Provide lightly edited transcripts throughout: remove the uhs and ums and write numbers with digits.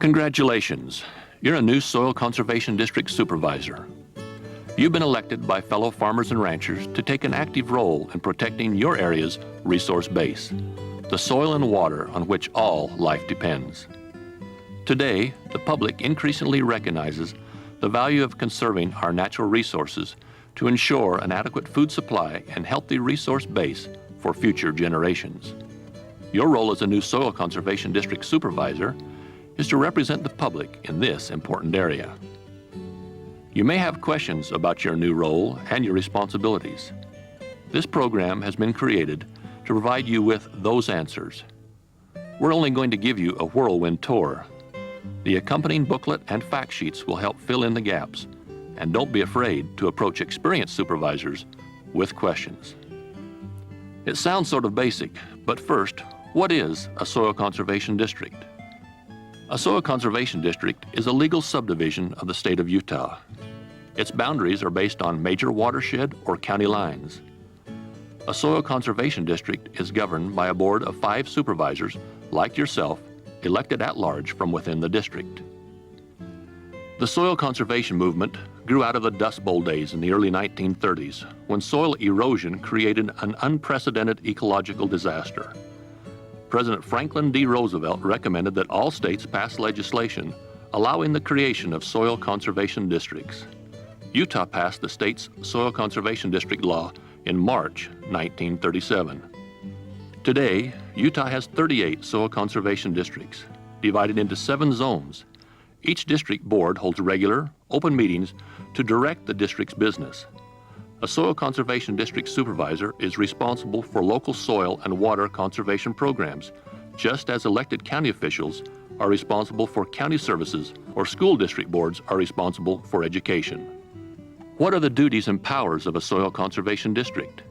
Congratulations, you're a new Soil Conservation District Supervisor. You've been elected by fellow farmers and ranchers to take an active role in protecting your area's resource base, the soil and water on which all life depends. Today, the public increasingly recognizes the value of conserving our natural resources to ensure an adequate food supply and healthy resource base for future generations. Your role as a new Soil Conservation District Supervisor is to represent the public in this important area. You may have questions about your new role and your responsibilities. This program has been created to provide you with those answers. We're only going to give you a whirlwind tour. The accompanying booklet and fact sheets will help fill in the gaps, and don't be afraid to approach experienced supervisors with questions. It sounds sort of basic, but first, what is a soil conservation district? A soil conservation district is a legal subdivision of the state of Utah. Its boundaries are based on major watershed or county lines. A soil conservation district is governed by a board of 5 supervisors, like yourself, elected at large from within the district. The soil conservation movement grew out of the Dust Bowl days in the early 1930s, when soil erosion created an unprecedented ecological disaster. President Franklin D. Roosevelt recommended that all states pass legislation allowing the creation of soil conservation districts. Utah passed the state's Soil Conservation District law in March 1937. Today, Utah has 38 soil conservation districts, divided into 7 zones. Each district board holds regular, open meetings to direct the district's business. A soil conservation district supervisor is responsible for local soil and water conservation programs, just as elected county officials are responsible for county services or school district boards are responsible for education. What are the duties and powers of a soil conservation district?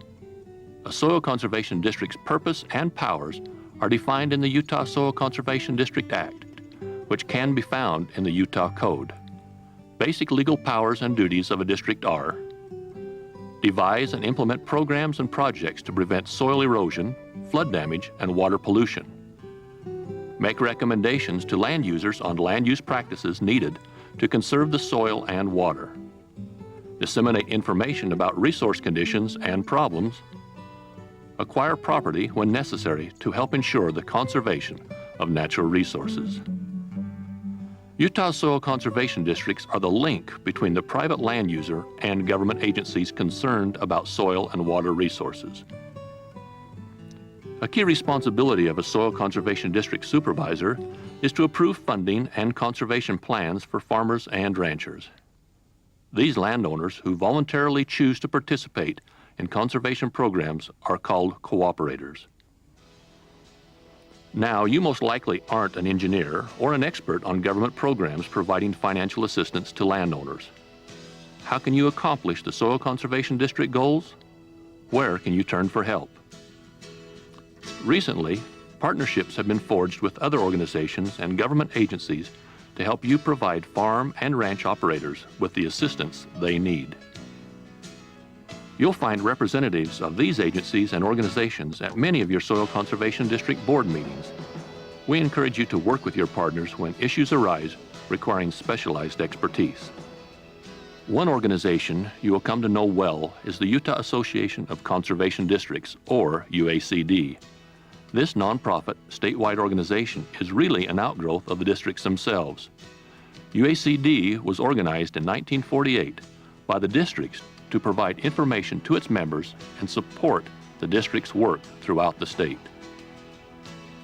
A soil conservation district's purpose and powers are defined in the Utah Soil Conservation District Act, which can be found in the Utah Code. Basic legal powers and duties of a district are: devise and implement programs and projects to prevent soil erosion, flood damage, and water pollution. Make recommendations to land users on land use practices needed to conserve the soil and water. Disseminate information about resource conditions and problems. Acquire property when necessary to help ensure the conservation of natural resources. Utah soil conservation districts are the link between the private land user and government agencies concerned about soil and water resources. A key responsibility of a soil conservation district supervisor is to approve funding and conservation plans for farmers and ranchers. These landowners who voluntarily choose to participate in conservation programs are called cooperators. Now, you most likely aren't an engineer or an expert on government programs providing financial assistance to landowners. How can you accomplish the Soil Conservation District goals? Where can you turn for help? Recently, partnerships have been forged with other organizations and government agencies to help you provide farm and ranch operators with the assistance they need. You'll find representatives of these agencies and organizations at many of your Soil Conservation District board meetings. We encourage you to work with your partners when issues arise requiring specialized expertise. One organization you will come to know well is the Utah Association of Conservation Districts, or UACD. This nonprofit statewide organization is really an outgrowth of the districts themselves. UACD was organized in 1948 by the districts to provide information to its members and support the district's work throughout the state.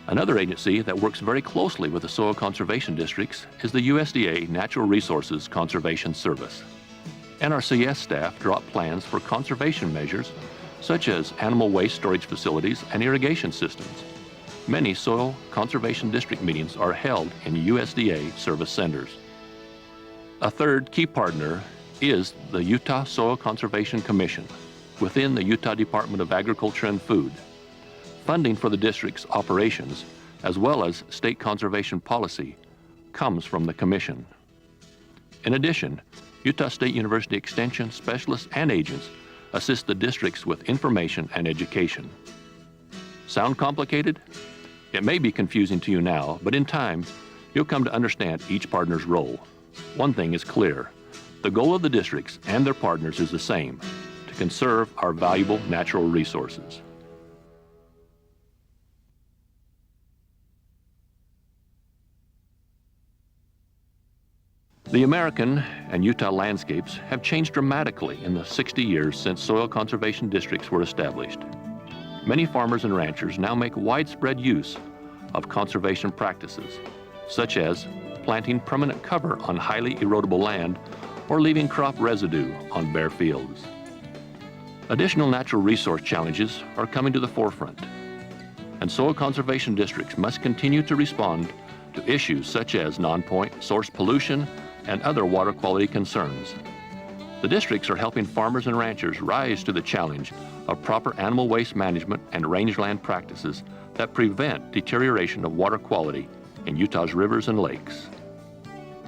Another agency that works very closely with the soil conservation districts is the USDA Natural Resources Conservation Service. NRCS staff draw up plans for conservation measures such as animal waste storage facilities and irrigation systems. Many soil conservation district meetings are held in USDA service centers. A third key partner is the Utah Soil Conservation Commission within the Utah Department of Agriculture and Food. Funding for the district's operations, as well as state conservation policy, comes from the commission. In addition, Utah State University Extension specialists and agents assist the districts with information and education. Sound complicated? It may be confusing to you now, but in time, you'll come to understand each partner's role. One thing is clear. The goal of the districts and their partners is the same: to conserve our valuable natural resources. The American and Utah landscapes have changed dramatically in the 60 years since soil conservation districts were established. Many farmers and ranchers now make widespread use of conservation practices, such as planting permanent cover on highly erodible land or leaving crop residue on bare fields. Additional natural resource challenges are coming to the forefront, and soil conservation districts must continue to respond to issues such as non-point source pollution and other water quality concerns. The districts are helping farmers and ranchers rise to the challenge of proper animal waste management and rangeland practices that prevent deterioration of water quality in Utah's rivers and lakes.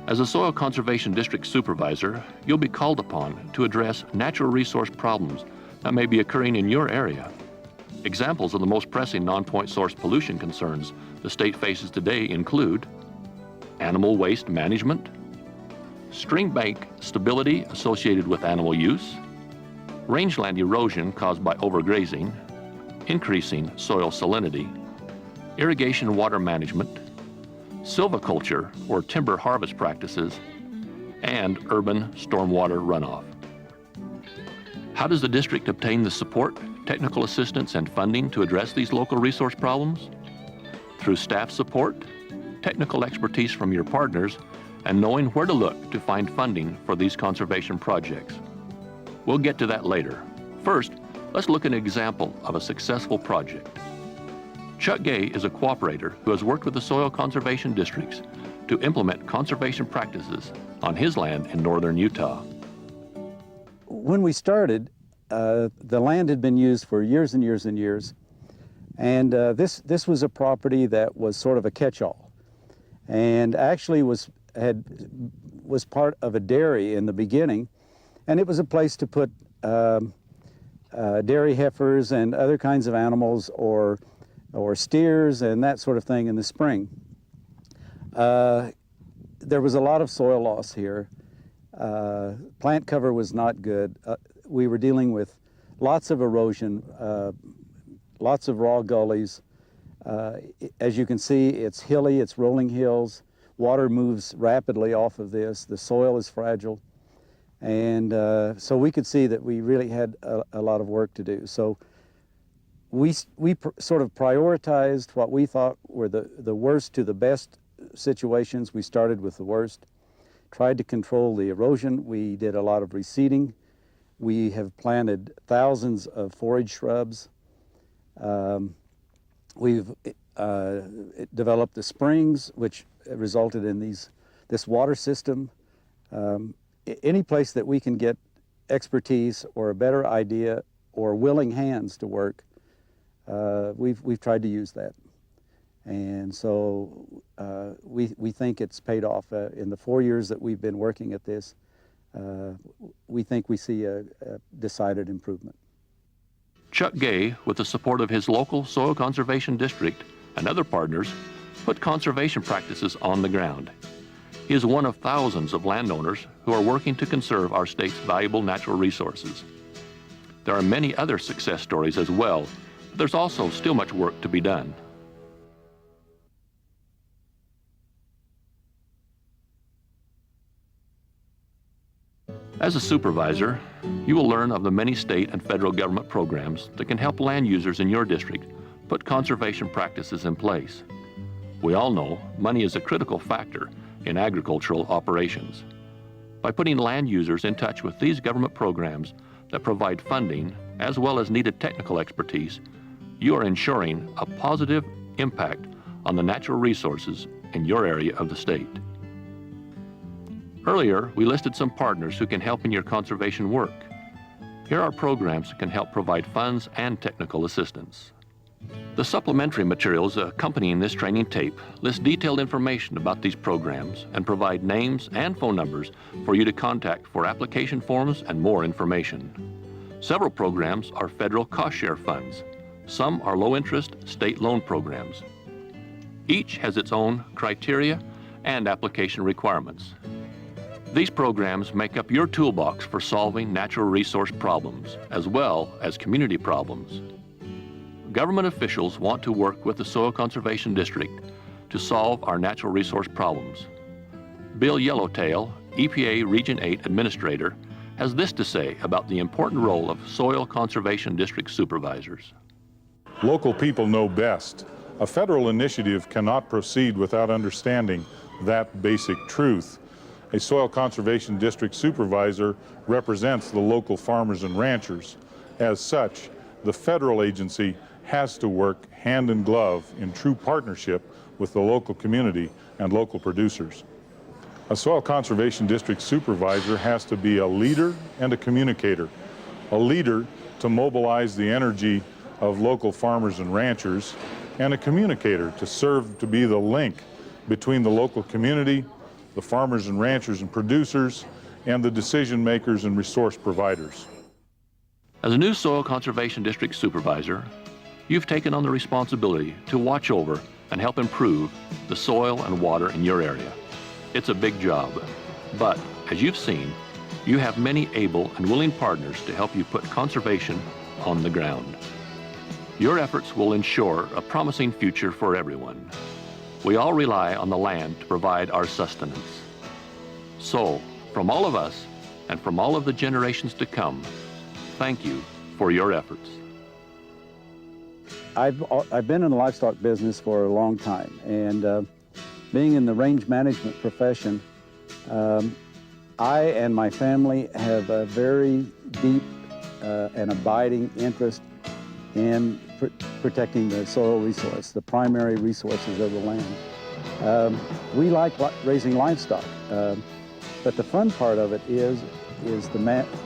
As a soil conservation district supervisor, you'll be called upon to address natural resource problems that may be occurring in your area. Examples of the most pressing non-point source pollution concerns the state faces today include animal waste management, stream bank stability associated with animal use, rangeland erosion caused by overgrazing, increasing soil salinity, irrigation water management, silviculture or timber harvest practices, and urban stormwater runoff. How does the district obtain the support, technical assistance, and funding to address these local resource problems? Through staff support, technical expertise from your partners, and knowing where to look to find funding for these conservation projects. We'll get to that later. First, let's look at an example of a successful project. Chuck Gay is a cooperator who has worked with the soil conservation districts to implement conservation practices on his land in northern Utah. When we started, the land had been used for years and years and years, and this was a property that was sort of a catch-all, and actually was part of a dairy in the beginning, and it was a place to put dairy heifers and other kinds of animals, or steers and that sort of thing in the spring. There was a lot of soil loss here. Plant cover was not good. We were dealing with lots of erosion, lots of raw gullies. As you can see, it's hilly, it's rolling hills. Water moves rapidly off of this. The soil is fragile. And so we could see that we really had a lot of work to do. So we sort of prioritized what we thought were the worst to the best situations. We started with the worst, tried to control the erosion. We did a lot of reseeding. We have planted thousands of forage shrubs. We've developed the springs, which resulted in this water system. Any place that we can get expertise or a better idea or willing hands to work, we've tried to use that. And so we think it's paid off. In the 4 years that we've been working at this, we think we see a decided improvement. Chuck Gay, with the support of his local soil conservation district and other partners, put conservation practices on the ground. He is one of thousands of landowners who are working to conserve our state's valuable natural resources. There are many other success stories as well, but there's also still much work to be done. As a supervisor, you will learn of the many state and federal government programs that can help land users in your district put conservation practices in place. We all know money is a critical factor in agricultural operations. By putting land users in touch with these government programs that provide funding as well as needed technical expertise, you are ensuring a positive impact on the natural resources in your area of the state. Earlier, we listed some partners who can help in your conservation work. Here are programs that can help provide funds and technical assistance. The supplementary materials accompanying this training tape list detailed information about these programs and provide names and phone numbers for you to contact for application forms and more information. Several programs are federal cost-share funds. Some are low-interest state loan programs. Each has its own criteria and application requirements. These programs make up your toolbox for solving natural resource problems as well as community problems. Government officials want to work with the Soil Conservation District to solve our natural resource problems. Bill Yellowtail, EPA Region 8 Administrator, has this to say about the important role of Soil Conservation District supervisors. Local people know best. A federal initiative cannot proceed without understanding that basic truth. A Soil Conservation District supervisor represents the local farmers and ranchers. As such, the federal agency has to work hand in glove in true partnership with the local community and local producers. A Soil Conservation District supervisor has to be a leader and a communicator. A leader to mobilize the energy of local farmers and ranchers, and a communicator to serve to be the link between the local community, the farmers and ranchers and producers, and the decision makers and resource providers. As a new Soil Conservation District supervisor, you've taken on the responsibility to watch over and help improve the soil and water in your area. It's a big job, but as you've seen, you have many able and willing partners to help you put conservation on the ground. Your efforts will ensure a promising future for everyone. We all rely on the land to provide our sustenance. So, from all of us and from all of the generations to come, thank you for your efforts. I've been in the livestock business for a long time, and being in the range management profession, I and my family have a very deep and abiding interest in protecting the soil resource, the primary resources of the land. We like raising livestock, but the fun part of it is to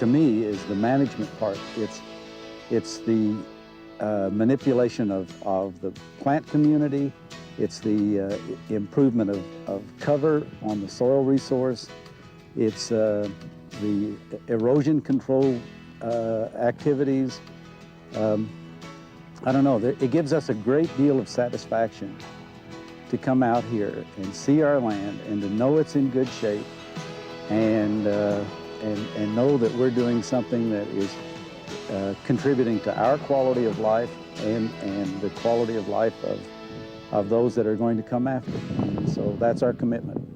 me, the management part. It's the manipulation of the plant community. It's the improvement of cover on the soil resource. It's the erosion control activities. I don't know, it gives us a great deal of satisfaction to come out here and see our land and to know it's in good shape and know that we're doing something that is contributing to our quality of life and the quality of life of those that are going to come after. And so that's our commitment.